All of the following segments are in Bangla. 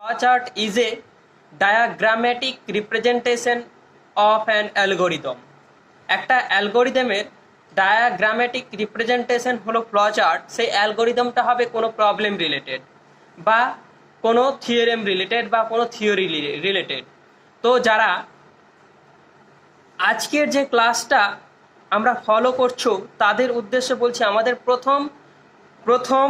Flowchart is a diagrammatic representation of an algorithm. একটা অ্যালগোরিদমের ডায়াগ্রামেটিক রিপ্রেজেন্টেশন হলো ফ্লোচার্ট। সেই অ্যালগোরিদমটা হবে কোনো প্রবলেম রিলেটেড বা কোনো থিওরেম রিলেটেড বা কোনো থিওরি রিলেটেড। তো যারা আজকের যে ক্লাসটা আমরা ফলো করছো তাদের উদ্দেশ্যে বলছি, আমাদের প্রথম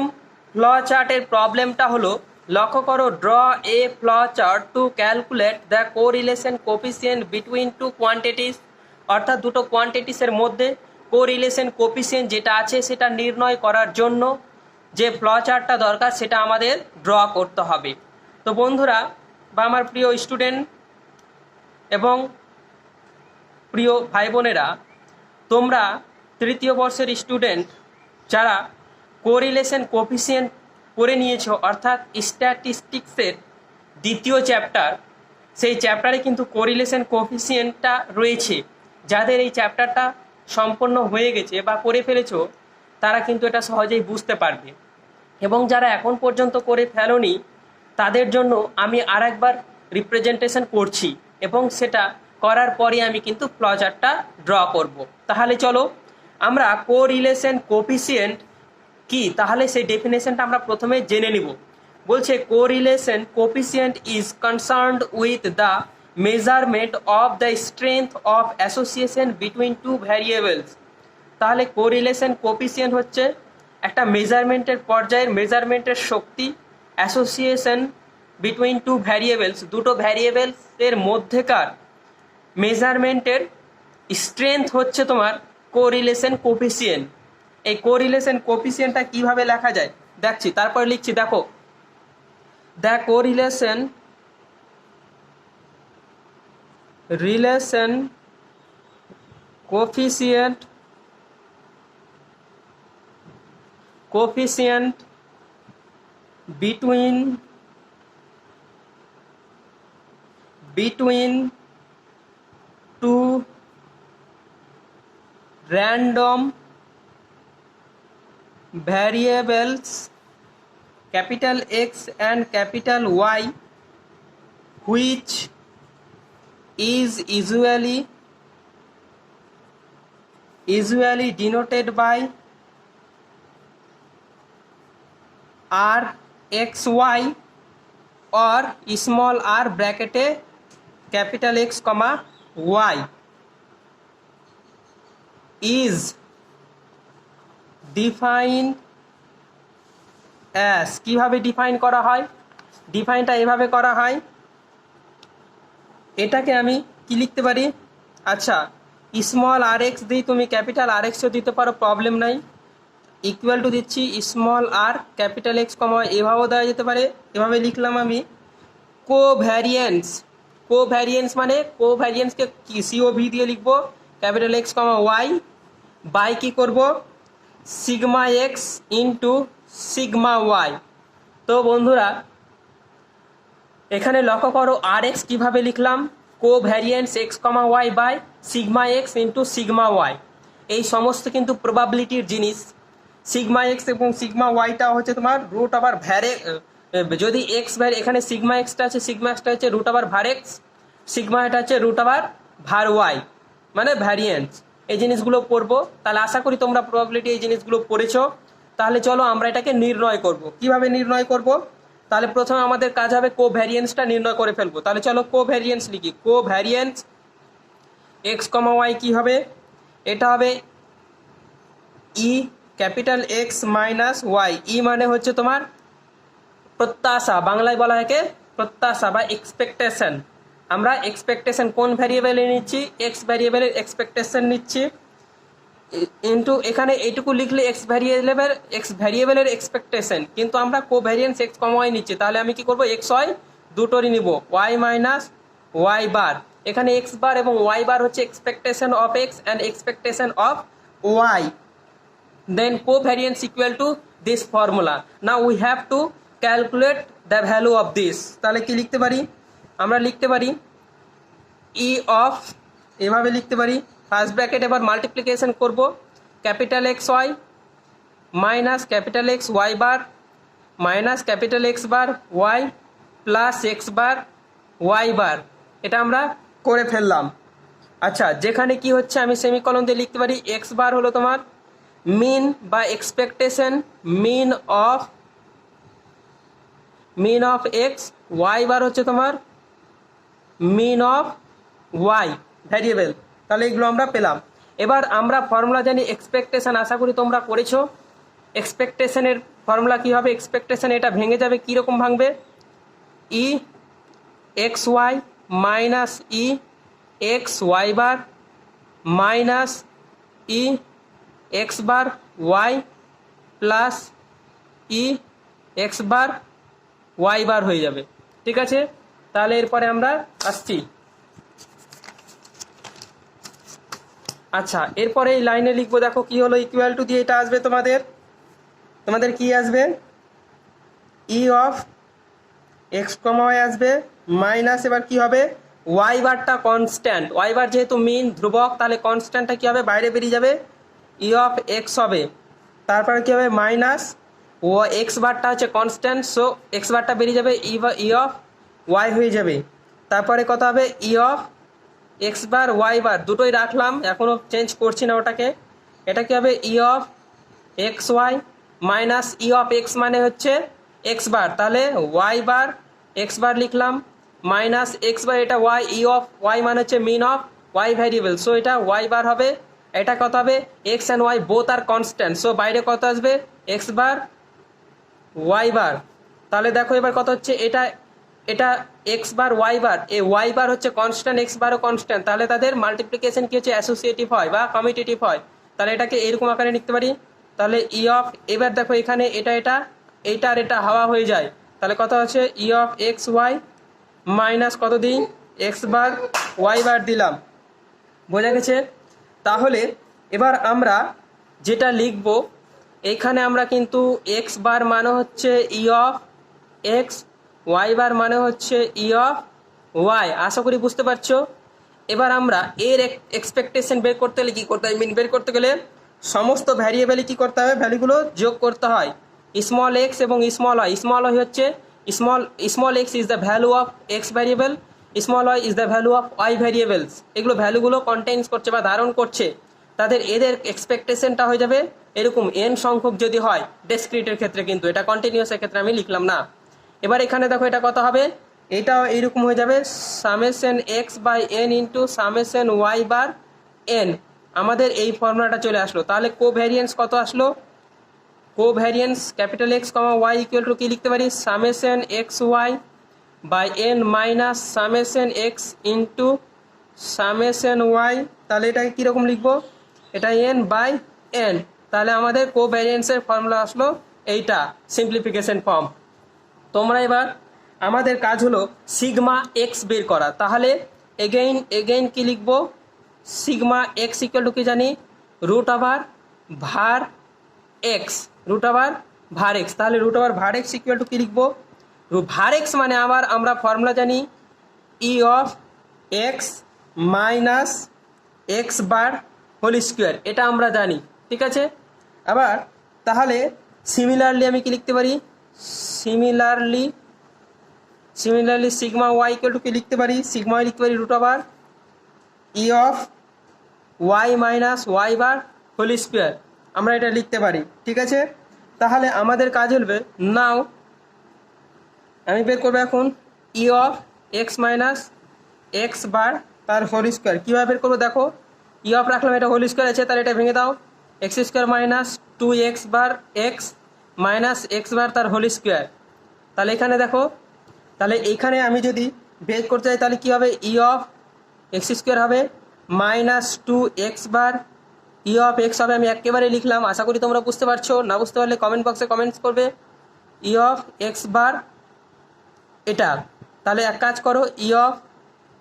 ফ্লো চার্টের প্রবলেমটা হলো, লক্ষ্য করো, draw a flow chart to calculate the correlation coefficient between two quantities, অর্থাৎ দুটো কোয়ান্টিটিসের মধ্যে কোরিলেশন কোফিসিয়েন্ট যেটা আছে সেটা নির্ণয় করার জন্য যে ফ্লো চার্টটা দরকার সেটা আমাদের ড্র করতে হবে। তো বন্ধুরা বা আমার প্রিয় স্টুডেন্ট এবং প্রিয় ভাই বোনেরা, তোমরা তৃতীয় বর্ষের স্টুডেন্ট যারা কোরিলেশন কোফিসিয়েন্ট করে নিয়েছো, অর্থাৎ স্ট্যাটিস্টিক্সের দ্বিতীয় চ্যাপ্টার, সেই চ্যাপ্টারে কিন্তু কোরিলেশন কোফিসিয়েন্টটা রয়েছে। যাদের এই চ্যাপ্টারটা সম্পন্ন হয়ে গেছে বা করে ফেলেছো তারা কিন্তু এটা সহজেই বুঝতে পারবে, এবং যারা এখন পর্যন্ত করে ফেলোনি তাদের জন্য আমি আর একবার রিপ্রেজেন্টেশন করছি, এবং সেটা করার পরে আমি কিন্তু ফ্লোচার্টটা ড্র করব। তাহলে চলো আমরা কোরিলেশন কোফিসিয়েন্ট কি, তাহলে সেই ডেফিনেশনটা আমরা প্রথমে জেনে নিব। বলছে correlation coefficient is concerned with the measurement of the strength of association between two variables. তাহলে কোরিলেশন কোফিসিয়েন্ট হচ্ছে একটা মেজারমেন্টের পর্যায়ের মেজারমেন্টের শক্তি, অ্যাসোসিয়েশন বিটুইন টু ভ্যারিয়েবলস, দুটো ভ্যারিয়েবলসের মধ্যেকার মেজারমেন্টের স্ট্রেংথ হচ্ছে তোমার কোরিলেশন কোফিসিয়েন্ট। এই কোরিলেশন কোফিসিয়েন্টটা কিভাবে লেখা যায় দেখছি, তারপরে লিখছি, দেখো, the correlation coefficient between two random variables capital X and capital Y, which is usually denoted by RXY or small r ব্র্যাকেটে capital X, Y is defined as, কিভাবে ডিফাইন করা হয়, ডিফাইনটা এভাবে করা হয়, এটাকে আমি কি লিখতে পারি, আচ্ছা, স্মল আর এক্স দিই, তুমি ক্যাপিটাল আর এক্সও দিতে পারো, প্রবলেম নাই, ইকুয়াল টু দিচ্ছি স্মল আর ক্যাপিটাল এক্স কমা, এভাবেও দেওয়া যেতে পারে, এভাবে লিখলাম আমি। কোভ্যারিয়েন্স মানে কোভ্যারিয়েন্সকে সিওভি দিয়ে লিখবো, capital X comma Y by কী করবো, sigma X into sigma Y. তো বন্ধুরা এখানে লক্ষ্য করো আর এক্স কীভাবে লিখলাম, covariance X comma Y by sigma X into sigma Y. এই সমস্ত কিন্তু প্রবাবিলিটির জিনিস। সিগমা এক্স এবং সিগমা ওয়াইটা হচ্ছে তোমার রুট আবার যদি এক্স ভ্যারি, এখানে সিগমা এক্সটা আছে, সিগমা এক্সটা হচ্ছে রুট আবার ভার এক্স, সিগমা এটা হচ্ছে রুট আবার ভার ওয়াই, মানে ভ্যারিয়েন্স। এই জিনিসগুলো পড়বো, তাহলে আশা করি তোমরা প্রবাবিলিটি এই জিনিসগুলো পড়েছো। তাহলে চলো আমরা এটাকে নির্ণয় করব। কিভাবে নির্ণয় করব, তাহলে প্রথমে আমাদের কাজ হবে কোভ্যারিয়েন্সটা নির্ণয় করে ফেলবো। তাহলে চলো কোভ্যারিয়েন্স লিখি, কোভ্যারিয়েন্স এক্স কমা ওয়াই কী হবে, এটা হবে ই ক্যাপিটাল এক্স মাইনাস ওয়াই। ই মানে হচ্ছে তোমার প্রত্যাশা, বাংলায় বলা হয় প্রত্যাশা বা এক্সপেকটেশন। আমরা এক্সপেকটেশন কোন ভ্যারিয়েবলে নিচ্ছি, এক্স ভ্যারিয়েবলের এক্সপেকটেশন নিচ্ছি, ইন্টু এখানে এইটুকু লিখলে এক্স ভ্যারিয়েবলের এক্সপেকটেশন, কিন্তু আমরা কোভ্যারিয়েন্স এক্স কম ওয়াই নিচ্ছি, তাহলে আমি কি করব, এক্স ওয়াই দুটোরই নিব, ওয়াই মাইনাস ওয়াই বার। এখানে এক্স বার এবং ওয়াই বার হচ্ছে expectation of X and expectation of Y, then covariance equal to this formula. Now we have to calculate the value of this. তাহলে কি লিখতে পারি, আমরা লিখতে পারি ই অফ, এভাবে লিখতে পারি, ফার্স্ট ব্র্যাকেট এবার মাল্টিপ্লিকেশন করব, capital X Y minus capital X Y bar minus capital X bar Y plus X bar Y bar, এটা আমরা করে ফেললাম। আচ্ছা, যেখানে কি হচ্ছে আমি সেমিকলন দিয়ে লিখতে পারি, এক্স বার হলো তোমার মিন বা expectation mean of X, Y bar হচ্ছে তোমার মিন অফ ওয়াই ভ্যারিয়েবল। তাহলে এগুলো আমরা পেলাম। এবার আমরা ফর্মুলা জানি এক্সপেকটেশন, আশা করি তোমরা করেছো। এক্সপেকটেশনের ফর্মুলা কি হবে, এক্সপেকটেশন এটা ভেঙে যাবে, কীরকম ভাঙবে, ই এক্স ওয়াই মাইনাস ই x Y bar minus E x bar Y plus E x bar Y বার হয়ে যাবে। ঠিক আছে, তাহলে এরপরে আমরা আসছি। আচ্ছা, এরপরে এই লাইনে লিখবো, দেখো কি হলো, ইকুয়াল টু দিয়ে এটা আসবে তোমাদের কি আসবে, E of X comma Y আসবে মাইনাস, এবার কি হবে, ওয়াই বারটা কনস্ট্যান্ট, ওয়াই বার যেহেতু মিন ধ্রুবক, তাহলে কনস্ট্যান্টটা কি হবে, বাইরে বেরিয়ে যাবে, ই অফ এক্স হবে, তারপরে কি হবে মাইনাস, ও এক্স বারটা হচ্ছে কনস্ট্যান্ট, সো এক্স বারটা বেরিয়ে যাবে, ই অফ ওয়াই হয়ে যাবে, তারপরে কত হবে, E of X bar Y bar দুটোই রাখলাম, এখনও চেঞ্জ করছি না ওটাকে, এটা কি হবে, E of X Y minus E of X মানে হচ্ছে এক্স বার, তাহলে ওয়াই বার এক্স বার লিখলাম মাইনাস এক্স বার, এটা ওয়াই, ই অফ ওয়াই মানে হচ্ছে mean of Y variable, so এটা ওয়াই বার হবে, এটা কত হবে, X and Y both are constant, so বাইরে কত আসবে, এক্স বার ওয়াই বার। তাহলে দেখো এবার কত হচ্ছে, এটা এক্স বার ওয়াই বার, এই ওয়াই বার হচ্ছে কনস্ট্যান্ট, এক্স বারও কনস্ট্যান্ট, তাহলে তাদের মাল্টিপ্লিকেশন কি হচ্ছে, অ্যাসোসিয়েটিভ হয় বা কমিউটেটিভ হয়, তাহলে এটাকে এরকম আকারে লিখতে পারি। তাহলে ই অফ, এবার দেখো এখানে এইটা আর এটা হাওয়া হয়ে যায়, তাহলে কত হচ্ছে, E of X Y minus কত দিই, এক্স বার ওয়াই বার দিলাম, বোঝা গেছে। তাহলে এবার আমরা যেটা লিখব, এইখানে আমরা কিন্তু এক্স বার মানে হচ্ছে ই অফ এক্স, ওয়াই বার মানে হচ্ছে ই অফ ওয়াই, আশা করি বুঝতে পারছো। এবার আমরা এর এক্সপেকটেশন বের করতে গেলে কী করতে হয়, মিন বের করতে গেলে সমস্ত ভ্যারিয়েবলই কী করতে হবে, ভ্যালুগুলো যোগ করতে হয়, স্মল এক্স এবং স্মল ওয়াই। স্মল ওয়াই হচ্ছে small X is the value of X variable, small Y is the value of Y variables, এগুলো ভ্যালুগুলো কন্টেইনস করছে বা ধারণ করছে, এদের এক্সপেকটেশনটা হয়ে যাবে এরকম এন সংখ্যক যদি হয়, ডেসক্রিটের ক্ষেত্রে, কিন্তু এটা কন্টিনিউয়াসের ক্ষেত্রে আমি লিখলাম না। এবার এখানে দেখো এটা কত হবে, এটাও এইরকম হয়ে যাবে, summation x by N into summation Y bar N, আমাদের এই ফর্মুলাটা চলে আসলো। তাহলে কোভ্যারিয়েন্স কত আসলো, covariance capital X comma Y equal to কি লিখতে পারি, summation x Y by N minus summation X into summation Y, তাহলে এটাকে কীরকম লিখবো, এটা এন বাই এন, তাহলে আমাদের কোভ্যারিয়েন্সের ফর্মুলা আসলো এইটা, সিম্পলিফিকেশন ফর্ম। তোমরা এবার আমাদের কাজ হলো সিগমা এক্স বের করা, তাহলে এগেইন কি লিখবো, সিগমা এক্স ইকুয়াল টু কি জানি, root over var X, root over var X, তাহলে root over var X equal to কি লিখবো, ভার এক্স মানে আবার আমরা ফর্মুলা জানি E of X minus X bar whole square, এটা আমরা জানি, ঠিক আছে। আবার তাহলে সিমিলারলি আমি কি লিখতে পারি, similarly sigma Y equal to কি লিখতে পারি, সিগমা ওয়াই লিখতে পারি root over E of Y minus Y bar whole square, আমরা এটা লিখতে পারি, ঠিক আছে। তাহলে আমাদের কাজ হবে, নাও আমি বের করবো এখন E of X minus X bar তার হোল স্কোয়ার, কীভাবে বের করবো দেখো, ই অফ রাখলাম, এটা হোল স্কোয়ার আছে, তাহলে এটা ভেঙে দাও, X square minus two X bar X minus X bar তার হোল স্কোয়ার, তাহলে এখানে দেখো, তাহলে এইখানে আমি যদি বের করতে চাই তাহলে কী হবে, ই অফ এক্স স্কোয়ার হবে minus two X bar, E of X হবে, আমি একেবারে লিখলাম, আশা করি তোমরা বুঝতে পারছো, না বুঝতে পারলে কমেন্ট বক্সে কমেন্টস করবে, ই অফ এক্স বার এটা, তাহলে এক কাজ করো, ই অফ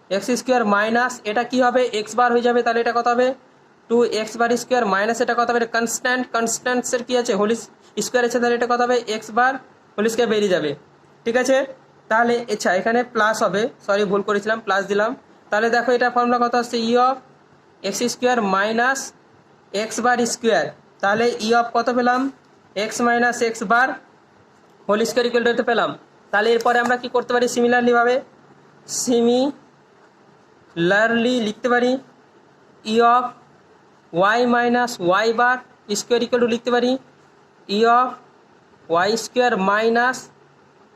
এক্স স্কোয়ার মাইনাস এটা কি হবে, এক্স বার হয়ে যাবে, তাহলে এটা কত হবে, two X bar square minus এটা কত হবে, এটা কনস্ট্যান্টসের কি আছে, হোল স্কোয়ার আছে, তাহলে এটা কত হবে, এক্স বার হোল স্কোয়ার বেরিয়ে যাবে, ঠিক আছে। তাহলে আচ্ছা এখানে প্লাস হবে, সরি ভুল করেছিলাম, প্লাস দিলাম, তাহলে দেখো এটা ফর্মুলা কত আসছে, E of X square minus X bar square, তাহলে ই অফ কত পেলাম, X minus X bar whole square equal to পেলাম, তাহলে এরপরে আমরা কি করতে পারি সিমিলারলি লিখতে পারি E of Y minus Y bar square equal to লিখতে পারি E of Y square minus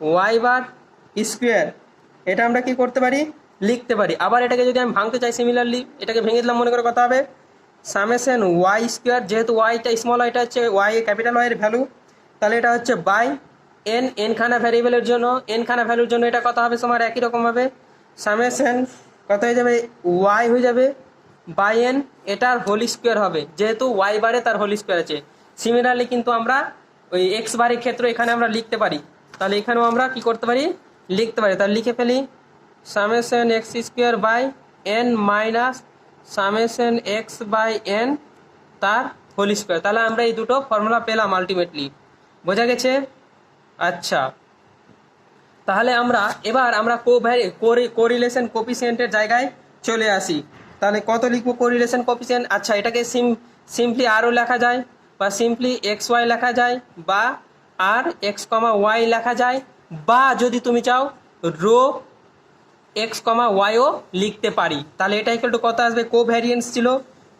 Y bar square. এটা আমরা কি করতে পারি লিখতে পারি। আবার এটাকে যদি আমি ভাঙতে চাই সিমিলারলি, এটাকে ভেঙে দিলাম, মনে করে কথা হবে সামেশন ওয়াই স্কোয়ার, যেহেতু ওয়াইটা স্মল ওয়াইটা হচ্ছে ওয়াই ক্যাপিটাল ওয়াইয়ের ভ্যালু, তাহলে এটা হচ্ছে বাই এনখানা ভ্যারিয়েবলের জন্য, এনখানা ভ্যালুর জন্য এটা কত হবে তোমার একই রকমভাবে সামেশন কত হয়ে যাবে ওয়াই হয়ে যাবে বাই এন, এটার হোল স্কোয়ার হবে, যেহেতু ওয়াই বারে তার হোল স্কোয়ার আছে। সিমিলারলি কিন্তু আমরা ওই এক্স বারের ক্ষেত্রে এখানে আমরা লিখতে পারি, তাহলে এখানেও আমরা কি করতে পারি লিখতে পারি। তাহলে লিখে ফেলি summation x square by N minus summation x by N তার হোল স্কোয়ার। তাহলে আমরা এই দুটো ফর্মুলা পেলাম আলটিমেটলি, বোঝা গেছে? আচ্ছা, তাহলে এবার আমরা কোরিলেশন কোফিসিয়েন্টের জায়গায় চলে আসি। তাহলে কত লিখবো কোরিলেশন কোফিসিয়েন্ট? আচ্ছা, এটাকে সিম্পলি আরও লেখা যায়, বা সিম্পলি এক্স ওয়াই লেখা যায়, বা আর এক্স কমা ওয়াই লেখা যায়, বা যদি তুমি চাও রো এক্স কমা ওয়াইও লিখতে পারি। তাহলে এটা ইকুয়াল টু কত আসবে? কোভ্যারিয়েন্স ছিল,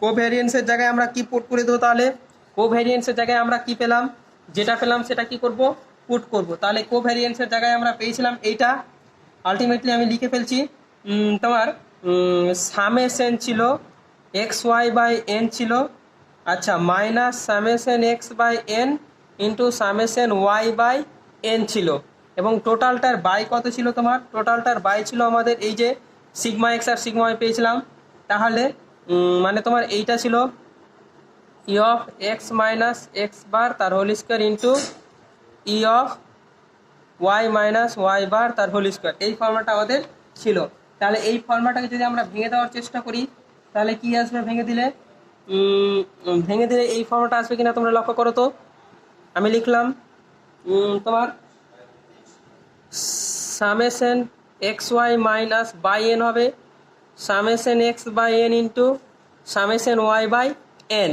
কোভ্যারিয়েন্সের জায়গায় আমরা কি পুট করে দেবো? তাহলে কোভ্যারিয়েন্সের জায়গায় আমরা কি পেলাম, যেটা পেলাম সেটা কি করব পুট করব। তাহলে কোভ্যারিয়েন্সের জায়গায় আমরা পেয়েছিলাম এইটা, আলটিমেটলি আমি লিখে ফেলছি তোমার সামেশন ছিল এক্স ওয়াই বাই এন ছিল, আচ্ছা minus summation x by N into summation Y by N ছিল, এবং টোটালটার বাই কত ছিল তোমার? টোটালটার বাই ছিল আমাদের এই যে সিগমা এক্স আর সিগমা ওয়াই পেয়েছিলাম। তাহলে মানে তোমার এইটা ছিল E of X minus X bar তার whole square into E of Y minus Y bar তার হোল স্কোয়ার, এই ফর্মুলাটা আমাদের ছিল। তাহলে এই ফর্মুলাটাকে যদি আমরা ভেঙে দেওয়ার চেষ্টা করি, তাহলে কি আসবে ভেঙে দিলে এই ফর্মুলাটা আসবে কিনা তোমরা লক্ষ্য করো তো। আমি লিখলাম তোমার summation x Y minus by n হবে summation x by N into summation Y by n.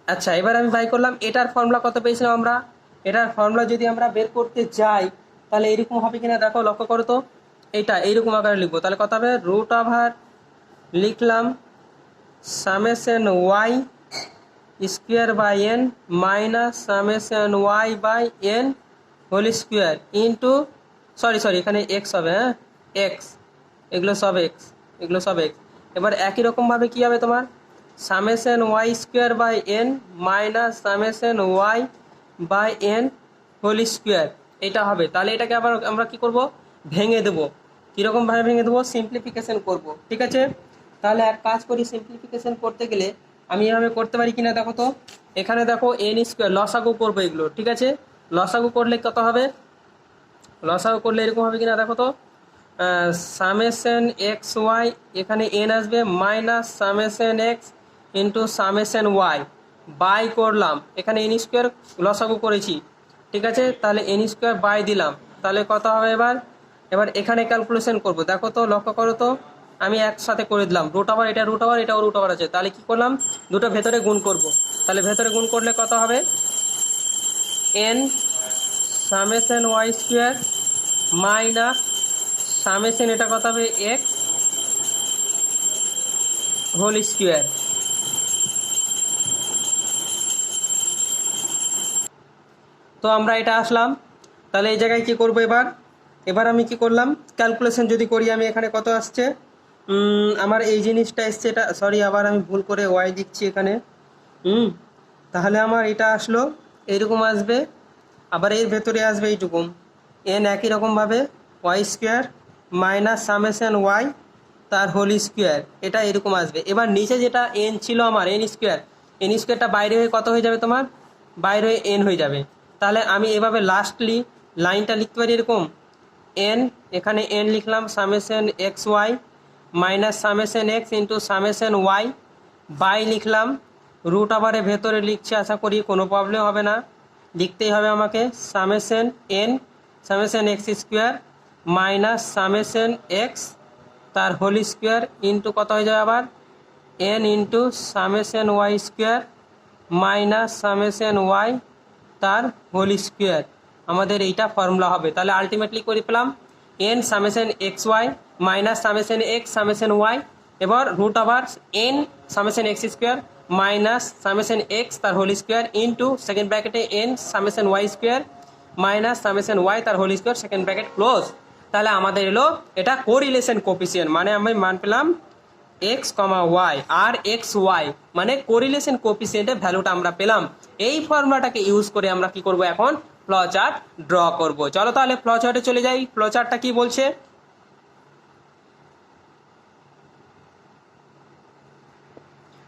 আচ্ছা, এবার আমি বাই করলাম, এটার ফর্মুলা কত পেয়েছিলাম আমরা? এটার ফর্মুলা যদি আমরা বের করতে যাই তাহলে এরকম হবে কিনা দেখো, লক্ষ্য করো তো। এইটা এইরকম আকারে লিখবো, তাহলে কত হবে? রুট ওভার লিখলাম summation Y square by N minus summation Y by N whole square into sorry এখানে এক্স হবে, হ্যাঁ এক্স, এগুলো সব এক্স। এবার একই রকমভাবে কী হবে তোমার summation Y square by N minus summation Y by N whole square, এটা হবে। তাহলে এটাকে আবার আমরা কি করব ভেঙে দেবো। কীরকমভাবে ভেঙে দেবো? সিম্পলিফিকেশন করব, ঠিক আছে? তাহলে এক কাজ করি, সিম্পলিফিকেশন করতে গেলে আমি এভাবে করতে পারি কিনা দেখো তো। এখানে দেখো এন স্কোয়ার লসাগু করবো এগুলো, ঠিক আছে? লসাগু করলে কত হবে? লসাগু করলে এরকম হবে কিনা দেখো তো, সামেশন এক্স ওয়াই, এখানে এন আসবে minus summation X into summation Y by করলাম, এখানে এন স্কোয়ার লসাগু করেছি, ঠিক আছে? তাহলে এন স্কোয়ার বাই দিলাম, তাহলে কত হবে? এবার এখানে ক্যালকুলেশন করব, দেখো তো লক্ষ্য করো তো, আমি একসাথে করে দিলাম রুট ওভার, এটা রুট ওভার, এটাও রুট ওভার আছে, তাহলে কি করলাম দুটো ভেতরে গুণ করব। তাহলে ভেতরে গুণ করলে কত হবে? N summation Y square minus summation এটা কত হবে এক্স হোল স্কোয়ার। তো আমরা এটা আসলাম, তাহলে এই জায়গায় কি করব? এবার আমি কি করলাম ক্যালকুলেশন যদি করি, আমি এখানে কত আসছে আমার এই জিনিসটা এসছে, এটা সরি আবার আমি ভুল করে ওয়াই দিচ্ছি এখানে, তাহলে আমার এটা আসলো এইরকম আসবে, আবার এর ভেতরে আসবে এইটুকু এন একই রকমভাবে Y square minus summation Y তার হোল স্কোয়ার, এটা এরকম আসবে। এবার নিচে যেটা এন ছিল আমার এন স্কোয়ারটা বাইরে হয়ে কত হয়ে যাবে তোমার? বাইরে হয়ে এন হয়ে যাবে। তাহলে আমি এভাবে লাস্টলি লাইনটা লিখতে পারি এরকম, এন এখানে এন লিখলাম summation x Y minus summation X into summation Y by লিখলাম রুট ওভারে ভেতরে লিখছি, আশা করি কোনো প্রবলেম হবে না, লিখতেই হবে আমাকে summation n summation x square minus summation x তার হোল স্কোয়ার ইন্টু কত হয়ে যাবে আবার n into summation Y square minus summation Y তার হোল স্কোয়ার, আমাদের এইটা ফর্মুলা হবে। তাহলে আলটিমেটলি করে পেলাম n summation x Y minus summation x summation y, এবার root over n summation x square minus summation x তার হোল স্কোয়ার ইন্টু সেকেন্ড ব্র্যাকেটে n summation Y square minus summation Y তার whole square second bracket close. তাহলে আমাদের এলো এটা কোরিলেশন কোফিসিয়েন্ট, মানে আমি মান পেলাম এক্স কমা ওয়াই আর এক্স ওয়াই মানে কোরিলেশন কোফিসিয়েন্টের ভ্যালুটা আমরা পেলাম। এই ফর্মুলাটাকে ইউজ করে আমরা কি করব, এখন ফ্লো চার্ট ড্র করব। চলো তাহলে ফ্লো চার্টে চলে যাই। ফ্লো চার্টটা কি বলছে,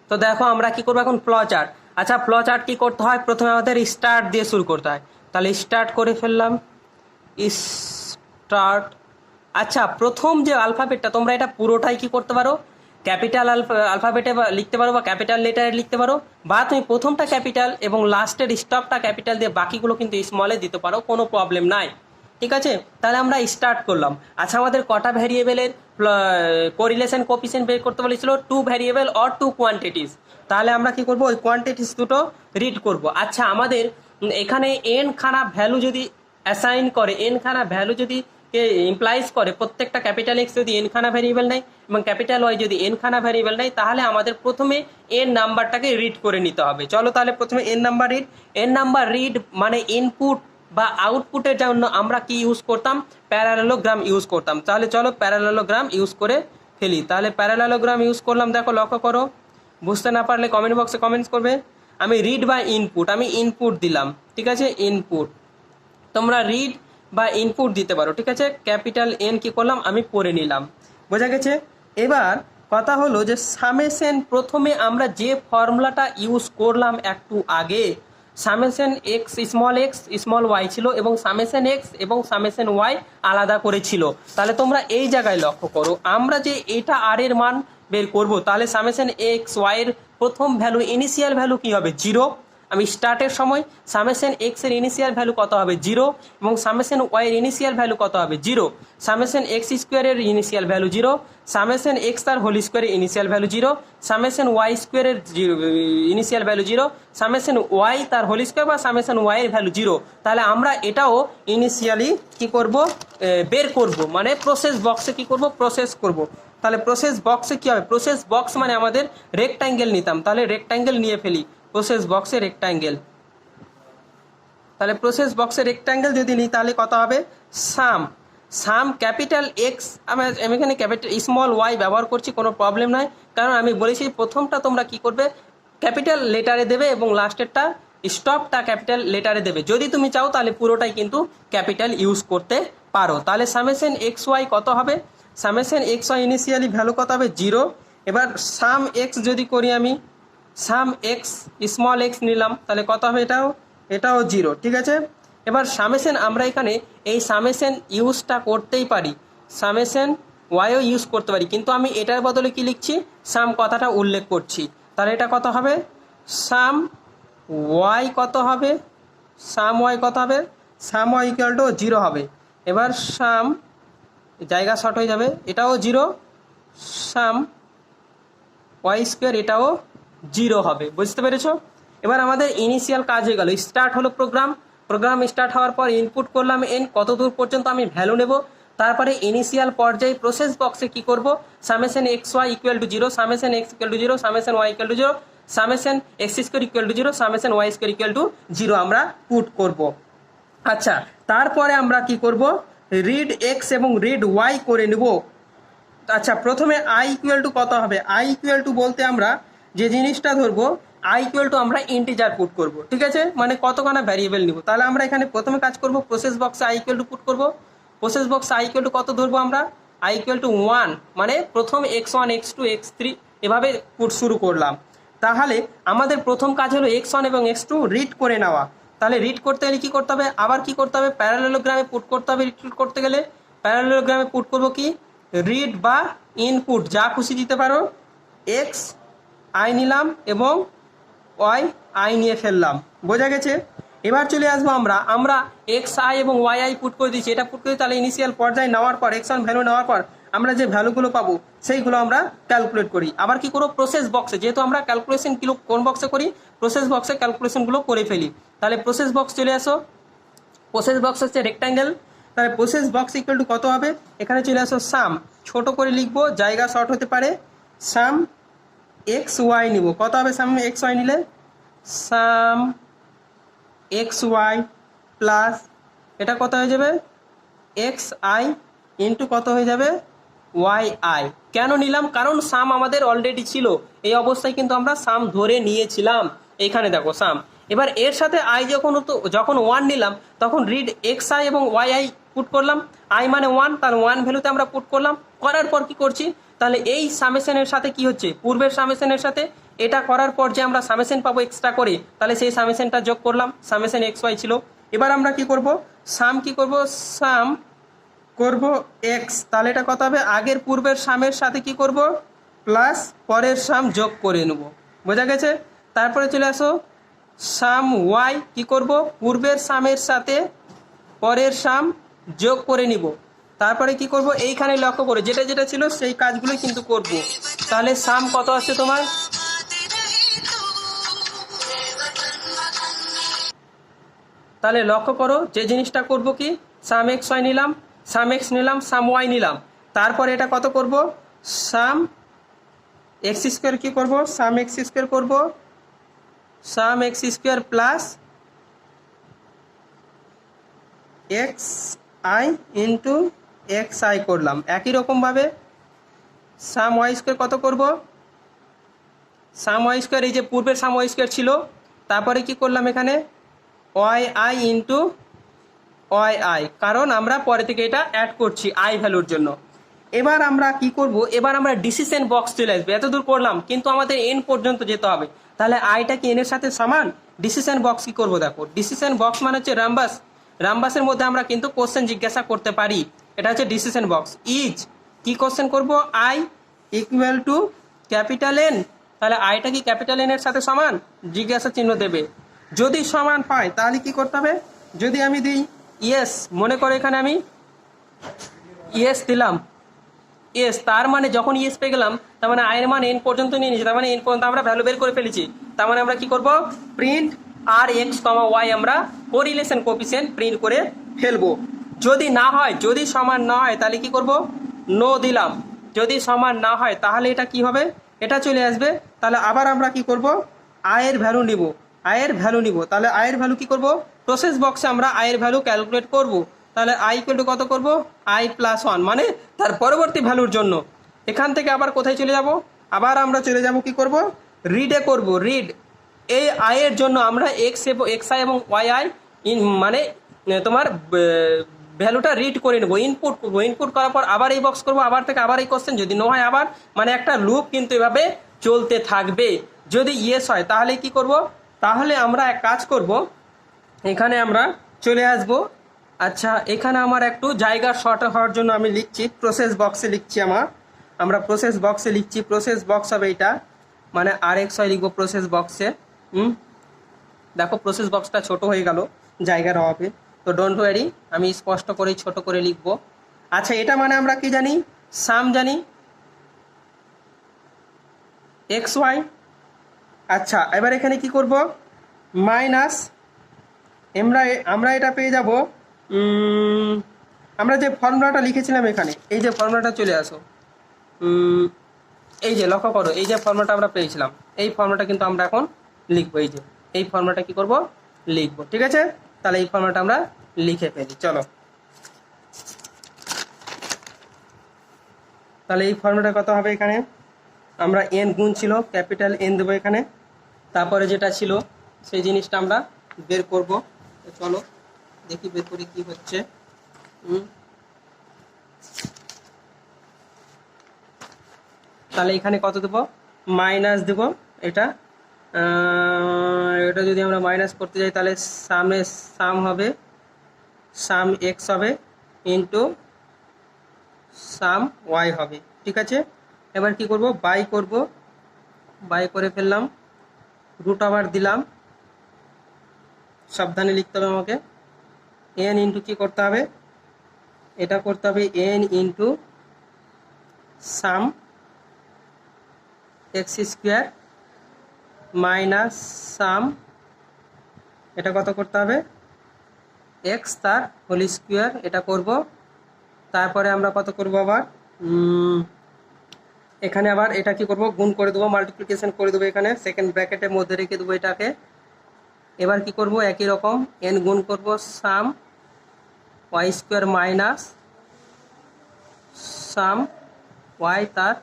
তো দেখো আমরা কি করবো এখন ফ্লো চার্ট। আচ্ছা ফ্লো চার্ট কি করতে হয়, প্রথমে আমাদের স্টার্ট দিয়ে শুরু করতে হয়। তাহলে স্টার্ট করে ফেললাম, স্টার্ট। আচ্ছা প্রথম যে আলফাবেটটা তোমরা এটা পুরোটাই কি করতে পারো, ক্যাপিটাল আলফাবেটে লিখতে পারো বা ক্যাপিটাল লেটারে লিখতে পারো, বা তুমি প্রথমটা ক্যাপিটাল এবং লাস্টের স্টপটা ক্যাপিটাল দিয়ে বাকিগুলো কিন্তু স্মলে দিতে পারো, কোনো প্রবলেম নাই। ঠিক আছে, তাহলে আমরা স্টার্ট করলাম। আচ্ছা আমাদের কটা ভ্যারিয়েবলের কোরিলেশন কোফিসিয়েন্ট বের করতে বলেছিল, 2 ভ্যারিয়েবল অর 2 কোয়ান্টিটিস। তাহলে আমরা কি করব, ওই কোয়ান্টিটিস দুটো রিড করব। আচ্ছা আমাদের এখানে এন খানা ভ্যালু যদি অ্যাসাইন করে, এন খানা ভ্যালু যদি ইমপ্লাইজ করে, প্রত্যেকটা ক্যাপিটাল এক্স যদি এন খানা ভ্যারিয়েবল নেয় এবং ক্যাপিটাল ওয়াই যদি এন খানা ভ্যারিয়েবল নেয়, তাহলে আমাদের প্রথমে এন নাম্বারটাকে রিড করে নিতে হবে। চলো তাহলে প্রথমে N number read. N number read মানে ইনপুট বা আউটপুটের জন্য আমরা কি ইউজ করতাম, প্যারালেলোগ্রাম ইউজ করতাম। তাহলে চলো প্যারালেলোগ্রাম ইউজ করে ফেলি। তাহলে প্যারালেলোগ্রাম ইউজ করলাম, দেখো লক্ষ্য করো, বুঝতে না পারলে কমেন্ট বক্সে কমেন্টস করবে। আমি রিড বা ইনপুট, আমি ইনপুট দিলাম, ঠিক আছে ইনপুট, তোমরা রিড বা ইনপুট দিতে পারো। ঠিক আছে, ক্যাপিটাল এন কি করলাম, আমি পড়ে নিলাম, বোঝা গেছে। এবার কথা হলো যে সামেশন, প্রথমে আমরা যে ফর্মুলাটা ইউজ করলাম একটু আগে, সামেশন এক্স স্মল ওয়াই ছিল এবং সামেশন এক্স এবং সামেশন ওয়াই আলাদা করেছিল। তাহলে তোমরা এই জায়গায় লক্ষ্য করো, আমরা যে এটা আর এর মান বের করব, তাহলে সামেশন এক্স ওয়াই এর প্রথম ভ্যালু, ইনিশিয়াল ভ্যালু কি হবে, 0। আমি স্টার্টের সময় সামেশন এক্স এর ইনিশিয়াল ভ্যালু কত হবে, 0, এবং সামেশন ওয়াই এর ইনিশিয়াল ভ্যালু কত হবে, 0। সামেশন এক্স স্কোয়ারের ইনিশিয়াল ভ্যালু 0, সামেশন এক্স তার হোল স্কোয়ারের ইনিশিয়াল ভ্যালু 0, সামেশন ওয়াই স্কোয়ারের ইনিশিয়াল ভ্যালু 0, সামেশন ওয়াই তার হোল স্কোয়ার বা সামেশন ওয়াই এর ভ্যালু 0। তাহলে আমরা এটাও ইনিশিয়ালি কি করব, বের করব, মানে প্রসেস বক্সে কি করব, প্রসেস করব। তাহলে প্রসেস বক্সে কি হবে, প্রসেস বক্স মানে আমাদের রেক্ট্যাঙ্গেল নিতাম, তাহলে রেক্ট্যাঙ্গেল নিয়ে ফেলি, প্রসেস বক্সে রেক্ট্যাঙ্গেল। তাহলে প্রসেস বক্সে রেক্ট্যাঙ্গেল যদি নিই তাহলে কত হবে, সাম ক্যাপিটাল এক্স, আমি এখানে ক্যাপিটাল স্মল ওয়াই ব্যবহার করছি, কোনো প্রবলেম নয়, কারণ আমি বলেছি প্রথমটা তোমরা কি করবে, ক্যাপিটাল লেটারে দেবে এবং লাস্টেরটা স্টপটা ক্যাপিটাল লেটারে দেবে। যদি তুমি চাও তাহলে পুরোটাই কিন্তু ক্যাপিটাল ইউজ করতে পারো। তাহলে সামেশন এক্স ওয়াই কত হবে, summation x Y initially value কত হবে, 0। এবার সাম এক্স যদি করি আমি, সাম এক্স স্মল এক্স নিলাম, তাহলে কত হবে, এটাও 0। ঠিক আছে, এবার সামেশন আমরা এখানে এই সামেশন ইউজটা করতেই পারি, সামেশন ওয়াইও ইউজ করতে পারি, কিন্তু আমি এটার বদলে কি লিখছি, সাম কথাটা উল্লেখ করছি। তাহলে এটা কত হবে, সাম ওয়াই কত হবে, সাম ওয়াই কত হবে, সাম ওয়াই ইকুয়াল টু 0 হবে। এবার সাম, জায়গা শর্ট হয়ে যাবে, এটাও 0, সাম ওয়াই স্কোয়ার এটাও 0 হবে, বুঝতে পেরেছো। এবার আমাদের ইনিশিয়াল কাজ হয়ে গেল, স্টার্ট হলো প্রোগ্রাম স্টার্ট হওয়ার পর ইনপুট করলাম এন, কত দূর পর্যন্ত আমি ভ্যালু নেব, তারপরে ইনিশিয়াল পর্যায়ে প্রসেস বক্সে কি করব, summation x Y equal to 0, summation X equal to 0, summation Y equal to 0, summation x square equal to 0, summation Y square equal to 0 আমরা পুট করব। আচ্ছা তারপরে আমরা কি করব, রিড এক্স এবং রিড ওয়াই করে নেব। আচ্ছা প্রথমে আই ইকুয়াল টু কত হবে, আই ইকুয়াল টু বলতে আমরা যে জিনিসটা ধরবো, আই ইকুয়াল টু আমরা ইন্টিজার পুট করব। ঠিক আছে, মানে কতখানা ভ্যারিয়েবল নিব। তাহলে আমরা এখানে প্রথমে কাজ করব, প্রসেস বক্সে আই ইকুয়াল টু পুট করব। প্রসেস বক্সে আই ইকুয়াল টু কত ধরবো আমরা, আই ইকুয়াল টু 1, মানে প্রথম x1 x2 x3 এভাবে পুট শুরু করলাম। তাহলে আমাদের প্রথম কাজ হলো x1 এবং x2 রিড করে নেওয়া। তাহলে রিড করতে গেলে কি করতে হবে, আবার কি করতে হবে, প্যারালেলোগ্রামে পুট করতে হবে। রিড করতে গেলে প্যারালেলোগ্রামে পুট করব কি, রিড বা ইনপুট যা খুশি দিতে পারো, এক্স আই নিলাম এবং ওয়াই আই নিয়ে ফেললাম, বোঝা গেছে। এবার চলে আসবো আমরা এক্স আই এবং ওয়াই আই পুট করে দিচ্ছি, এটা পুট করে, তাহলে ইনিশিয়াল পর্যায়ে নেওয়ার পর এক্স ওয়ান ভ্যালু নেওয়ার পর আমরা যে ভ্যালুগুলো পাবো সেইগুলো আমরা ক্যালকুলেট করি। আবার কি করবো, প্রসেস বক্সে, যেহেতু আমরা ক্যালকুলেশন কোন বক্সে করি, প্রসেস বক্সে ক্যালকুলেশনগুলো করে ফেলি। তাহলে প্রসেস বক্স চলে আসো, প্রসেস বক্স হচ্ছে রেক্ট্যাঙ্গেল, তাহলে প্রসেস বক্স ইকুয়াল টু কত হবে, এখানে চলে আসো সাম, ছোট করে লিখবো, জায়গা শর্ট হতে পারে, সাম এক্স ওয়াই নিব, কত হবে সাম এক্স ওয়াই নিলে, সাম এক্স ওয়াই প্লাস এটা কত হয়ে যাবে, এক্স আই ইন্টু কত হয়ে যাবে, ওয়াই আই। কেন নিলাম, কারণ সাম আমাদের অলরেডি ছিল, এই অবস্থায় কিন্তু আমরা সাম ধরে নিয়েছিলাম। এইখানে দেখো সাম, এবার এর সাথে আই যখন ওয়ান নিলাম তখন রিড এক্স আই এবং ওয়াই আই পুট করলাম, আই মানে ওয়ান, তার ওয়ান ভ্যালুতে আমরা পুট করলাম, করার পর কি করছি, তাহলে এই সামেশনের সাথে কি হচ্ছে, পূর্বের সামেশনের সাথে এটা করার পর যে আমরা সামেশন পাবো এক্সট্রা করে, তাহলে সেই সামেশনটা যোগ করলাম, সামেশন এক্স ওয়াই ছিল। এবার আমরা কি করব, সাম কি করব, সাম করব এক্স, তাহলে এটা কত হবে, আগের পূর্বের সামের সাথে কি করব, প্লাস পরের সাম যোগ করে নেব, বোঝা গেছে। তারপরে চলে আসো সাম ওয়াই, কি করব, পূর্বের সামের সাথে পরের সাম যোগ করে নিব, তারপরে কি করব, এইখানে লক্ষ্য করে যেটা যেটা ছিল সেই কাজগুলোই কিন্তু করব। তাহলে সাম কত আসছে তোমার, তাহলে লক্ষ্য করো যে জিনিসটা করব কি, সাম এক্স ওয়াই নিলাম, সাম এক্স নিলাম, সাম ওয়াই নিলাম, তারপরে এটা কত করব, সাম এক্স স্কোয়ার কি করব, সাম এক্স স্কোয়ার করব, sum x square plus x i into x i করলাম। একই রকমভাবে সাম ওয়াই স্কোয়ার কত করব, সাম ওয়াই স্কোয়ার, এই যে পূর্বের সাম ওয়াই স্কোয়ার ছিল, তারপরে কি করলাম এখানে Y I into Y I, কারণ আমরা পরে থেকে এটা অ্যাড করছি আই ভ্যালুর জন্য। এবার আমরা কি করব, এবার আমরা ডিসিশন বক্স চলে আসবে, এতদূর করলাম কিন্তু আমাদের এন পর্যন্ত যেতে হবে, তাহলে আইটা কি এন এর সাথে সমান, ডিসিশন বক্স কি করব, দেখো ডিসিশন বক্স মানে হচ্ছে রাম্বাস, রাম্বাসের মধ্যে আমরা কিন্তু কোশ্চেন জিজ্ঞাসা করতে পারি, এটা হচ্ছে ডিসিশন বক্স। ইজ কি কোশ্চেন করব, I equal to capital N, তাহলে আইটা কি ক্যাপিটাল এন এর সাথে সমান, জিজ্ঞাসা চিহ্ন দেবে, যদি সমান পায় তাহলে কি করতে হবে, যদি আমি দিই ইয়েস, মনে করো এখানে আমি ইয়েস দিলাম, ইয়েস, তার মানে যখন ইয়েস পেয়ে গেলাম তার মানে আয়ের মান এন পর্যন্ত নিয়ে নিয়েছি, তার মানে এন পর্যন্ত আমরা ভ্যালু বের করে ফেলেছি, তার মানে আমরা কি করব, প্রিন্ট আর এক্স কমা ওয়াই আমরা কোরিলেশন কোএফিসিয়েন্ট প্রিন্ট করে ফেলবো। যদি না হয়, যদি সমান না হয় তাহলে কি করব, নো দিলাম, যদি সমান না হয় তাহলে এটা কি হবে, এটা চলে আসবে, তাহলে আবার আমরা কি করব, আয়ের ভ্যালু নিব, আয়ের ভ্যালু নিব, তাহলে আয়ের ভ্যালু কি করব, প্রসেস বক্সে আমরা আয়ের ভ্যালু ক্যালকুলেট করব, তাহলে আই ইকুয়াল টু কত করব, আই প্লাস ওয়ান, মানে তার পরবর্তী ভ্যালুর জন্য। এখান থেকে আবার কোথায় চলে যাব, আবার আমরা চলে যাব কি করব, রিডে করব, রিড এই আয়ের জন্য আমরা এক্স আই এবং ওয়াই আই মানে তোমার ভ্যালুটা রিড করে নেবো, ইনপুট করবো, ইনপুট করার পর আবার এই বক্স করবো, আবার থেকে আবার এই কোশ্চেন, যদি নো হয় আবার, মানে একটা লুপ কিন্তু এভাবে চলতে থাকবে। যদি ইয়েস হয় তাহলে কি করব, তাহলে আমরা এক কাজ করব, এখানে আমরা চলে আসব, আচ্ছা এখানে আমার একটু জায়গা শর্ট হওয়ার জন্য আমি লিখছি প্রসেস বক্সে লিখছি, আমরা প্রসেস বক্সে লিখছি, প্রসেস বক্স হবে এইটা, মানে আর এক্স ওয়াই লিখবো প্রসেস বক্সে। দেখো প্রসেস বক্সটা ছোট হয়ে গেল জায়গার অভাবে, তো ডোন্ট ওয়ারি, আমি স্পষ্ট করে ছোট করে লিখবো। আচ্ছা এটা মানে আমরা কি জানি, সাম জানি এক্স ওয়াই, আচ্ছা এবার এখানে কি করব, মাইনাস, আমরা এটা পেয়ে যাব, আমরা যে ফর্মুলাটা লিখেছিলাম এখানে, এই যে ফর্মুলাটা চলে আসো, এই যে লক্ষ্য করো, এই যে ফর্মুলাটা আমরা পেয়েছিলাম, এই ফর্মুলাটা কিন্তু আমরা এখন লিখবো, এই যে এই ফর্মুলাটা কি করব, লিখবো, ঠিক আছে, তাহলে এই ফর্মুলাটা আমরা লিখে ফেলি, চলো তাহলে এই ফর্মুলাটা কত হবে, এখানে আমরা এন গুণ ছিল ক্যাপিটাল এন দেবো এখানে, তারপরে যেটা ছিল সেই জিনিসটা আমরা বের করব, চলো দেখি বের করে কি হচ্ছে। তাহলে এখানে কত দেবো, মাইনাস দেব, এটা এটা যদি আমরা মাইনাস করতে যাই তাহলে সাম হবে, সাম এক্স হবে ইন্টু সাম ওয়াই হবে, ঠিক আছে। এবার কি করব, বাই করব, বাই করে ফেললাম, রুট আবার দিলাম, সাবধানে লিখতে হবে আমাকে, এন ইন্টু কী করতে হবে, এটা করতে হবে এন ইন্টু সাম এক্স স্কোয়ার মাইনাস সাম, এটা কত করতে হবে, এক্স তার হোল স্কোয়ার এটা করব। তারপরে আমরা কত করব আবার এখানে আবার এটা কি করব, গুণ করে দেবো, মাল্টিপ্লিকেশন করে দেবো, এখানে সেকেন্ড ব্র্যাকেটের মধ্যে রেখে দেবো এটাকে। এবার কি করব, একই রকম এন গুণ করব sum Y square minus sum Y তার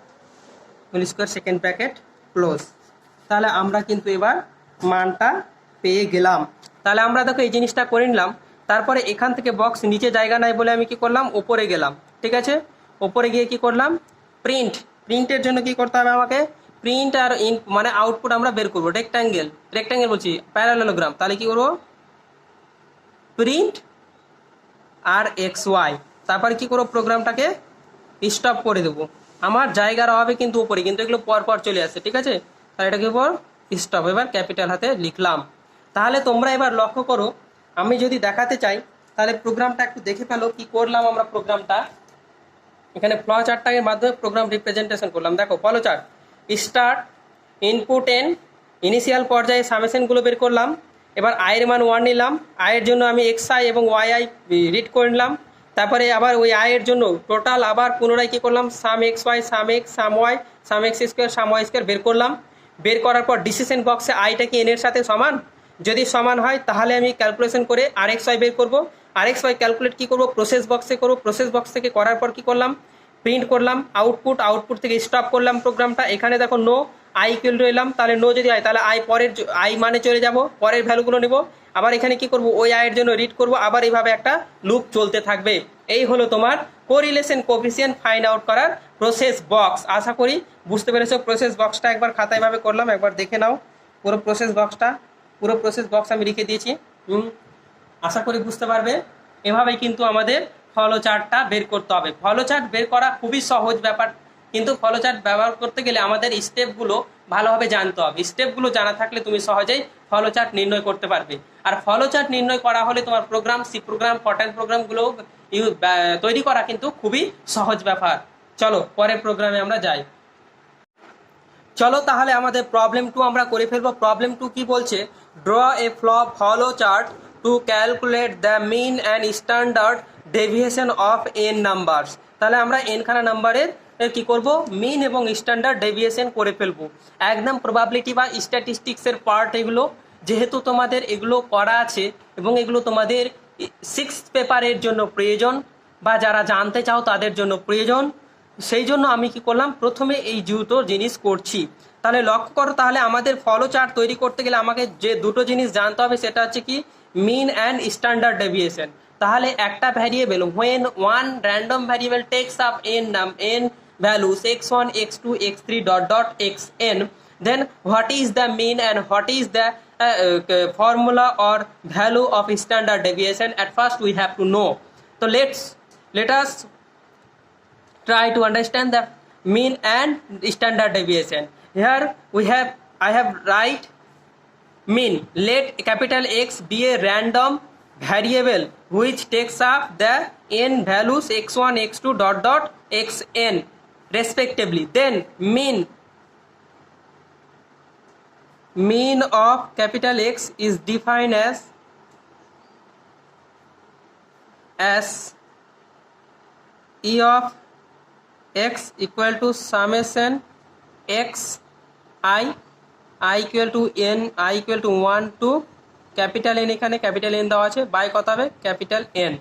whole square second bracket close. তাহলে আমরা কিন্তু এবার মানটা পেয়ে গেলাম। তাহলে আমরা দেখো এই জিনিসটা করে নিলাম। তারপরে এখান থেকে বক্স নিচে জায়গা নাই বলে আমি কি করলাম, ওপরে গেলাম। ঠিক আছে, ওপরে গিয়ে কি করলাম, প্রিন্টের জন্য কি করতে হবে আমাকে, প্রিন্ট আর মানে আউটপুট আমরা বের করবো। রেক্ট্যাঙ্গেল বলছি, প্যারালেলোগ্রাম। তাহলে কি করবো, প্রিন্ট আর এক্স ওয়াই। তারপরে কি করবো, প্রোগ্রামটাকে স্টপ করে দেবো। আমার জায়গার অভাবে কিন্তু উপরে, কিন্তু এগুলো পরপর চলে আসছে। ঠিক আছে, তাহলে এটাকে উপর স্টপ, এবার ক্যাপিটাল হাতে লিখলাম। তাহলে তোমরা এবার লক্ষ্য করো, আমি যদি দেখাতে চাই তাহলে প্রোগ্রামটা একটু দেখে ফেলো কি করলাম আমরা। প্রোগ্রামটা এখানে ফ্লো চার্টটার মাধ্যমে প্রোগ্রাম রিপ্রেজেন্টেশন করলাম। দেখো follow chart, start, input N, initial পর্যায়ে সামেশনগুলো বের করলাম। এবার আয়ের মান 1 নিলাম, আয়ের জন্য আমি এক্স আই এবং ওয়াই আই রিড করে নিলাম। তারপরে আবার ওই আয়ের জন্য টোটাল আবার পুনরায় কী করলাম, সাম এক্স ওয়াই, সাম এক্স, সাম ওয়াই, সাম এক্স স্কোয়ার, সাম ওয়াই স্কোয়ার বের করলাম। বের করার পর ডিসিশন বক্সে আইটা কি এনের সাথে সমান, যদি সমান হয় তাহলে আমি ক্যালকুলেশন করে আর এক্স ওয়াই বের করবো। আর এক্স ওয়াই ক্যালকুলেট কী করবো, প্রসেস বক্সে করবো। প্রসেস বক্স থেকে করার পর কী করলাম, প্রিন্ট করলাম আউটপুট থেকে স্টপ করলাম প্রোগ্রামটা। এখানে দেখো নো আই ইকুয়াল টু এলাম, তাহলে নো যদি হয় তাহলে আই পরের আই মানে চলে যাব, পরের ভ্যালুগুলো নেব। আবার এখানে কি করব, ওই আয়ের জন্য রিড করব, আবার এইভাবে একটা লুপ চলতে থাকবে। এই হলো তোমার কোরিলেশন কোএফিসিয়েন্ট ফাইন্ড আউট করার প্রসেস বক্স। আশা করি বুঝতে পেরেছো। প্রসেস বক্সটা একবার খাতায় ভাবে করলাম, একবার দেখে নাও পুরো প্রসেস বক্স আমি লিখে দিয়েছি। আশা করি বুঝতে পারবে। এভাবেই কিন্তু আমাদের ফলো চার্টটা বের করতে হবে। ফলো চার্ট বের করা খুবই সহজ ব্যাপার, কিন্তু ফলো চার্ট ব্যবহার করতে গেলে আমাদের স্টেপগুলো ভালোভাবে জানতে হবে। স্টেপগুলো জানা থাকলে তুমি সহজেই ফলো চার্ট নির্ণয় করতে পারবে। আর ফলো চার্ট নির্ণয় করা হলে তোমার প্রোগ্রাম, সি প্রোগ্রাম, ফরট্রান প্রোগ্রামগুলো তৈরি করা কিন্তু খুবই সহজ ব্যাপার। চলো পরের প্রোগ্রামে আমরা যাই। চলো তাহলে আমাদের প্রবলেম 2 আমরা করে ফেলবো। প্রবলেম 2 কি বলছে, draw a flow chart to calculate the mean and standard deviation of N numbers. তাহলে আমরা এনখানা নাম্বারের কি করব, মিন এবং স্ট্যান্ডার্ড ডেভিয়েশন করে ফেলবো। একদম প্রবাবিলিটি বা স্ট্যাটিস্টিক্সের পার্ট এগুলো, যেহেতু তোমাদের এগুলো করা আছে এবং এগুলো তোমাদের 6th পেপারের জন্য প্রয়োজন, বা যারা জানতে চাও তাদের জন্য প্রয়োজন, সেই জন্য আমি কি করলাম, প্রথমে এই দুটো জিনিস করছি। তাহলে লক্ষ্য করো, তাহলে আমাদের ফলো চার্ট তৈরি করতে গেলে আমাকে যে দুটো জিনিস জানতে হবে সেটা হচ্ছে কি, মিন অ্যান্ড স্ট্যান্ডার্ড ডেভিয়েশন। তাহলে একটা variable, when one random variable takes up n values x1 x2 x3 dot dot xn, then what is the mean and what is the formula or value of standard deviation? At first we have to know. So let us try to understand the mean and standard deviation. Here I have write mean. Let capital X be a random variable which takes up the n values x1 x2 dot dot xn respectively. Then mean of capital X is defined as E of x equal to summation x I equal to n, I equal to 1 to capital N, এখানে ক্যাপিটাল এন দেওয়া আছে, বাই কত হবে, ক্যাপিটাল এন।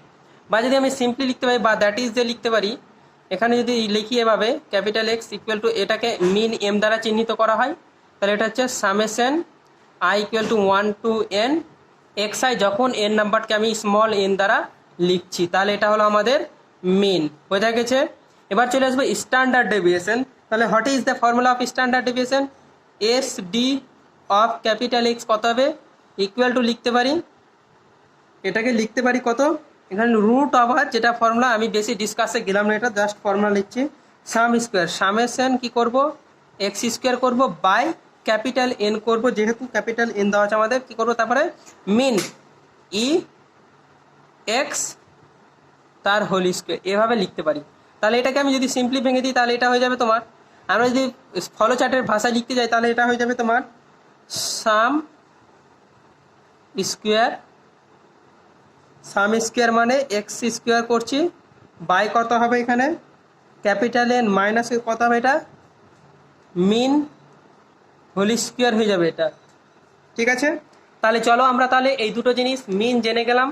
বা যদি আমি সিম্পলি লিখতে পারি, বা দ্যাট ইজ যে লিখতে পারি, এখানে যদি লিখি এভাবে ক্যাপিটাল এক্স ইকুয়াল টু, এটাকে মিন এম দ্বারা চিহ্নিত করা হয়, তাহলে এটা হচ্ছে summation I equal to 1 to n x I, যখন এন নাম্বারকে আমি স্মল এন দ্বারা লিখছি, তাহলে এটা হলো আমাদের মিন। বোঝা গেছে। এবার চলে আসবে স্ট্যান্ডার্ড ডেভিয়েশন। তাহলে what is the formula of standard deviation, S D of capital x কত হবে, ইকুয়াল টু লিখতে পারি, এটাকে লিখতে পারি কত, এখানে রুট ওভার, যেটা ফর্মুলা আমি বেশি ডিসকাসে গেলাম না, এটা জাস্ট ফর্মুলা লিখছি, সাম স্কোয়ার, সামেশন কি করব, এক্স স্কোয়ার করব বাই ক্যাপিটাল এন করব, যেহেতু ক্যাপিটাল এন দেওয়া আছে আমাদের, কি করব, তারপরে মিন ই এক্স তার হোল স্কোয়ার, এভাবে লিখতে পারি। তাহলে এটাকে আমি যদি সিম্পলি ভেঙে দিই তাহলে এটা হয়ে যাবে তোমার, আমরা যদি ফলো চার্টের ভাষায় লিখতে যাই তাহলে এটা হয়ে যাবে তোমার সাম স্কোয়ার সাম স্কোয়ার মানে এক্স স্কোয়ার করছি বাই কত হবে এখানে ক্যাপিটাল এন মাইনাস কত হবে এটা মিন হোল স্কোয়ার হয়ে যাবে এটা। ঠিক আছে, তাহলে চলো আমরা তাহলে এই দুটো জিনিস মিন জেনে গেলাম,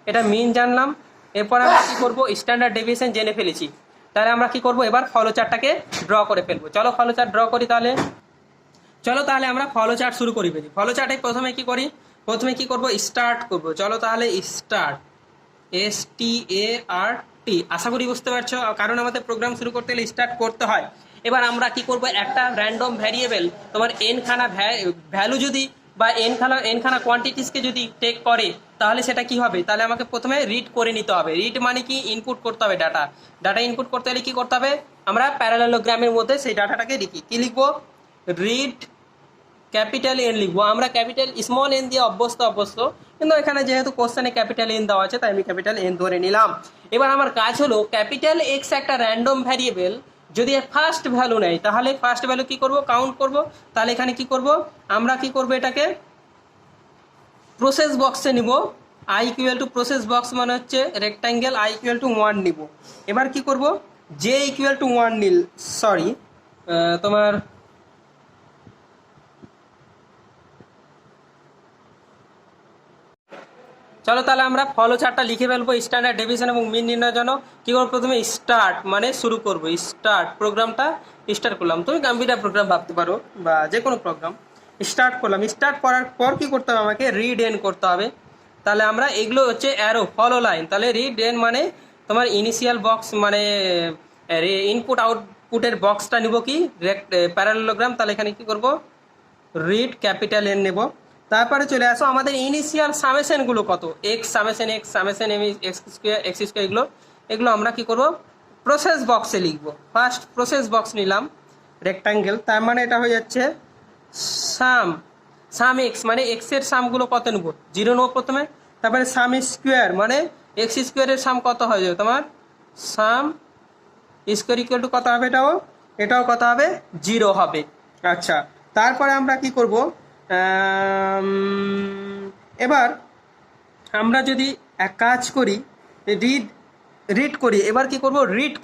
এটা মিন জানলাম, এরপর আমরা কী করবো স্ট্যান্ডার্ড ডেভিয়েশন জেনে ফেলেছি। তাহলে আমরা কি করব এবার ফলো চার্টটাকে ড্র করে ফেলবো। চলো ফলো চার্ট ড্র করি তাহলে। চলো তাহলে আমরা ফলো চার্ট শুরু করি ফেলি। ফলো চার্টে প্রথমে কি করি, প্রথমে কি করব স্টার্ট করব। চলো তাহলে স্টার্ট START, আশা করি বুঝতে পারছো, কারণ আমাদের প্রোগ্রাম শুরু করতে গেলে স্টার্ট করতে হয়। এবার আমরা কি করব একটা র্যান্ডম ভ্যারিয়েবল তোমার এন খানা ভ্যালু যদি বা এন খানা কোয়ান্টিটিসকে যদি টেক করে তাহলে সেটা কি হবে, তাহলে আমাকে প্রথমে রিড করে নিতে হবে। রিড মানে কি ইনপুট করতে হবে ডাটা ইনপুট করতে হলে কি করতে হবে, আমরা প্যারালেলোগ্রামের মধ্যে সেই ডাটাটাকে লিখি। কি লিখবো, রিড ক্যাপিটাল এন লিখবো। আমরা ক্যাপিটাল স্মল এন দিয়ে অভ্যস্ত, কিন্তু এখানে যেহেতু কোশ্চেনে ক্যাপিটাল এন দেওয়া আছে তাই আমি ক্যাপিটাল এন ধরে নিলাম। এবার আমার কাজ হলো ক্যাপিটাল এক্স একটা র্যান্ডম ভ্যারিয়েবল যদি ফার্স্ট ভ্যালু নেয় তাহলে ফার্স্ট ভ্যালু কি করব, কাউন্ট করব। তাহলে এখানে কি করব, আমরা কি করব এটাকে প্রসেস বক্সে নিব। I equal to process box মানে হচ্ছে রেক্ট্যাঙ্গেল, আই ইকুয়াল টু 1 নিব। এবার কি করব, জে ইকুয়াল টু 1 নিল, সরি তোমার চলো তাহলে আমরা ফলো চার্টটা লিখে ফেলবো স্ট্যান্ডার্ড ডেভিয়েশন এবং মিন নির্ণয়ের জন্য। কী করবো, প্রথমে স্টার্ট মানে শুরু করব, স্টার্ট প্রোগ্রামটা স্টার্ট করলাম। তুমি কম্পিউটার প্রোগ্রাম ভাবতে পারো বা যে কোনো প্রোগ্রাম। স্টার্ট করলাম, স্টার্ট করার পর কী করতে হবে, আমাকে রিড এন করতে হবে। তাহলে আমরা এগুলো হচ্ছে অ্যারো ফলো লাইন। তাহলে রিড এন মানে তোমার ইনিশিয়াল বক্স মানে ইনপুট আউটপুটের বক্সটা নিব কি প্যারালেলোগ্রাম। তাহলে এখানে কি করব, রিড ক্যাপিটাল এন নেব। তারপরে চলে আসো আমাদের ইনিশিয়াল সামেশনগুলো কত, x summation M x square, এগুলো আমরা কি করব প্রসেস বক্সে লিখবো। ফার্স্ট প্রসেস বক্স নিলাম রেক্টাঙ্গেল, তার মানে এটা হয়ে যাচ্ছে সাম এক্স মানে এক্সের সামগুলো কত নেবো 0 নেবো প্রথমে। তারপরে সাম স্কোয়ার মানে এক্স স্কোয়ারের সাম কত হয়ে যাবে তোমার সাম স্কোয়ার ইকুয়াল টু কত হবে, এটাও কত হবে 0 হবে। আচ্ছা, তারপরে আমরা কি করব, এবার আমরা যদি এক কাজ করি রিড করি, এবার কি করব রিড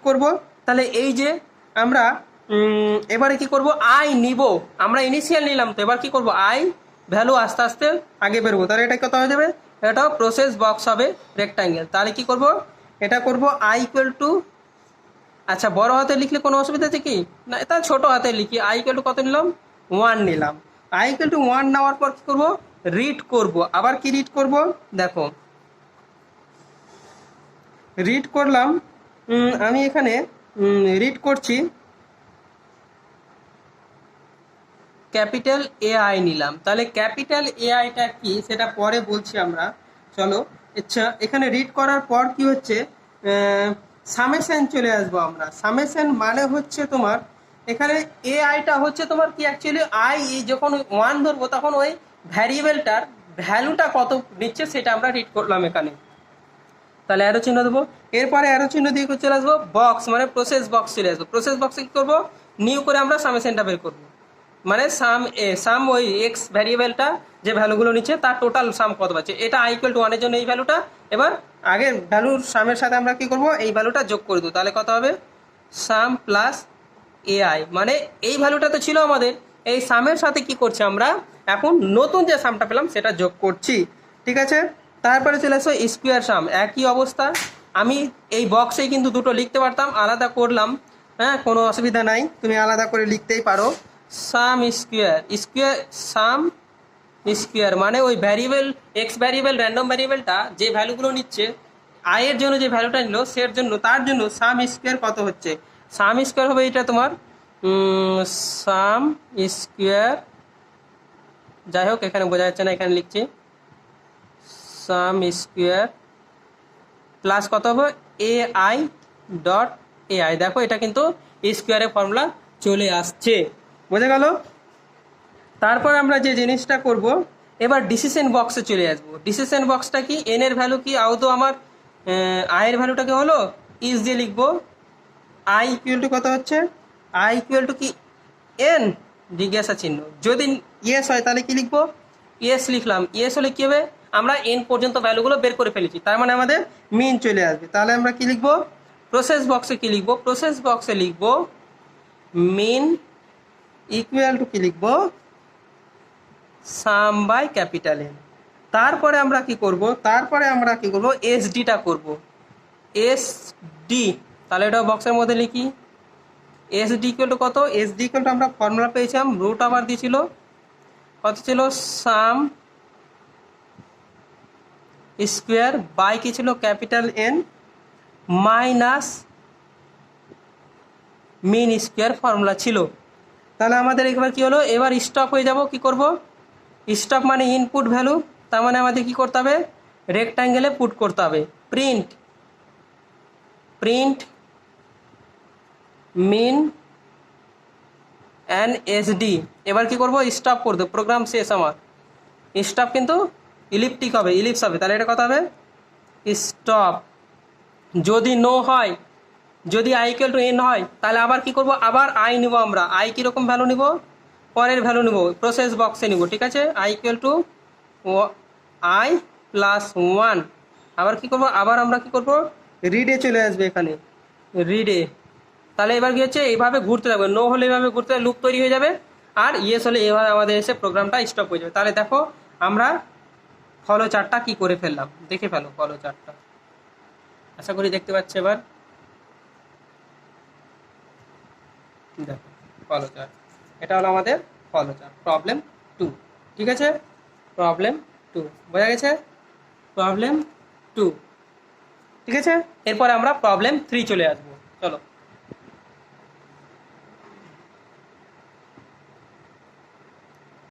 করব। তাহলে এই যে আমরা এবারে কি করব আই নিব, আমরা ইনিশিয়াল নিলাম তো, এবার কি করব আই ভ্যালু আস্তে আস্তে আগে বেরবো। তাহলে এটা কত হয়ে যাবে, এটাও প্রসেস বক্স হবে রেক্ট্যাঙ্গেল। তাহলে কি করব, এটা করব আই ইকুয়াল টু, আচ্ছা বড় হাতে লিখলে কোনো অসুবিধা আছে কি না, এটা ছোট হাতে লিখি। আই ইকুয়াল টু কত নিলাম 1 নিলাম। আই ইকুয়াল টু 1 নেওয়ার পর কি করব, রিড করব। আবার কি রিড করব, দেখো রিড করলাম, আমি এখানে রিড করছি ক্যাপিটাল AI নিলাম। তাহলে ক্যাপিটাল AIটা কি সেটা পরে বলছি আমরা। চলো, আচ্ছা এখানে রিড করার পর কি হচ্ছে, সামেশন চলে আসবো আমরা। সামেশন মানে হচ্ছে তোমার এখানে AIটা হচ্ছে তোমার কি অ্যাকচুয়ালি আই যখন 1 ধরবো তখন ওই ভ্যারিয়েবলটার ভ্যালুটা কত নিচ্ছে সেটা আমরা রিড করলাম এখানে। তাহলে অ্যারো চিহ্ন দেবো, এরপরে অ্যারো চিহ্ন দিয়ে চলে আসবো বক্স মানে প্রসেস বক্স চলে আসবো। প্রসেস বক্সে কী করবো, নিউ করে আমরা সামেশনটা বের করবো, মানে সাম ওই এক্স ভ্যারিয়েবলটা যে ভ্যালুগুলো নিচ্ছে তার টোটাল সাম কত পাচ্ছে, এটা আই ইকুয়াল টু 1 এর জন্য এই ভ্যালুটা। এবার আগের ভ্যালুর সামের সাথে আমরা কি করব, এই ভ্যালুটা যোগ করে দেবো। তাহলে কত হবে সাম প্লাস AI, মানে এই ভ্যালুটা তো ছিল আমাদের, এই সামের সাথে কি করছি আমরা এখন নতুন যে সামটা পেলাম সেটা যোগ করছি। ঠিক আছে, তারপরে চলে আসো স্কোয়ার সাম, একই অবস্থা। আমি এই বক্সেই কিন্তু দুটো লিখতে পারতাম, আলাদা করলাম, হ্যাঁ কোনো অসুবিধা নাই, তুমি আলাদা করে লিখতেই পারো। সাম সাম স্কোয়ার মানে ওই ভ্যারিয়েবল এক্স ভ্যারিয়েবল র্যান্ডম ভ্যারিয়েবলটা যে ভ্যালুগুলো নিচ্ছে আয়ের জন্য যে ভ্যালুটা নিল সের জন্য তার জন্য সাম স্কোয়ার কত হচ্ছে, সাম স্কোয়ার হবে এটা তোমার সাম স্কোয়ার, যাই হোক এখানে বোঝা যাচ্ছে না, এখানে লিখছি সাম স্কোয়ার প্লাস কত হবে AI ডট AI। দেখো এটা কিন্তু স্কোয়ারের ফর্মুলা চলে আসছে, বোঝা গেল। তারপর আমরা যে জিনিসটা করব, এবার ডিসিশন বক্সে চলে আসবো। ডিসিশন বক্সটা কি, এন এর ভ্যালু কি আদৌ আমার আয়ের ভ্যালুটাকে হলো ইজ দিয়ে লিখবো। আই ইকুয়াল টু কত হচ্ছে, আই ইকুয়াল টু কি এন জিজ্ঞাসা চিহ্ন, যদি ইয়েস হয় তাহলে কি লিখবো ইয়েস লিখলাম। ইয়েস হলে কি হবে, আমরা এন পর্যন্ত ভ্যালুগুলো বের করে ফেলেছি, তার মানে আমাদের মিন চলে আসবে। তাহলে আমরা কি লিখবো, প্রসেস বক্সে কি লিখবো, প্রসেস বক্সে লিখবো মিন ইকুয়াল টু কি লিখবো, সাম বাই ক্যাপিটাল এন। তারপরে আমরা কি করব, এসডিটা করব, এসডি। তাহলে এটা বক্সের মধ্যে লিখি, এসডি ইকুয়াল টু কত, এসডি ইকুয়াল টু আমরা ফর্মুলা পেয়েছিলাম, রুট আবার দিয়েছিল কত ছিল, সাম স্কোয়ার বাই কি ছিল, capital N minus mean square formula ছিল। তাহলে আমাদের এবার কি হলো, এবার স্টপ হয়ে যাব, কি করব, স্টপ মানে ইনপুট ভ্যালু, তার মানে আমাদের কি করতে হবে, রেক্ট্যাঙ্গেলে পুট করতে হবে, প্রিন্ট মিন অ্যান্ড এসডি। এবার কি করব, স্টপ করে দেবো, প্রোগ্রাম শেষ আমার। স্টপ কিন্তু ইলিপ্টিক হবে, ইলিপস হবে, তাহলে এটা কত হবে, স্টপ। যদি নো হয়, যদি আই ইকুয়াল টু এন হয়, তাহলে আবার কি করব, আবার আই নিব আমরা। আই কীরকম ভ্যালু নিব, পরের ভ্যালু নিব, প্রসেস বক্সে নিব, ঠিক আছে। I equal to I plus 1। আবার কি করব, আবার আমরা কি করব, রিডে চলে আসবে, এখানে রিডে। তাহলে এবার কি হচ্ছে, এইভাবে ঘুরতে থাকবে, নো হলে এইভাবে ঘুরতে লুপ তৈরি হয়ে যাবে, আর ইয়েস হলে এভাবে আমাদের এসে প্রোগ্রামটা স্টপ হয়ে যাবে। তাহলে দেখো আমরা ফলো চার্টটা কি করে ফেললাম, দেখে ফেলো ফলো চার্টটা, আশা করি দেখতে পাচ্ছি। এবার দেখো ফলো চার্ট, এটা হলো আমাদের ফলো চার্ট, প্রবলেম 2, ঠিক আছে, প্রবলেম 2 বোঝা গেছে, প্রবলেম 2, ঠিক আছে। এরপরে আমরা প্রবলেম 3 চলে আসবো, চলো।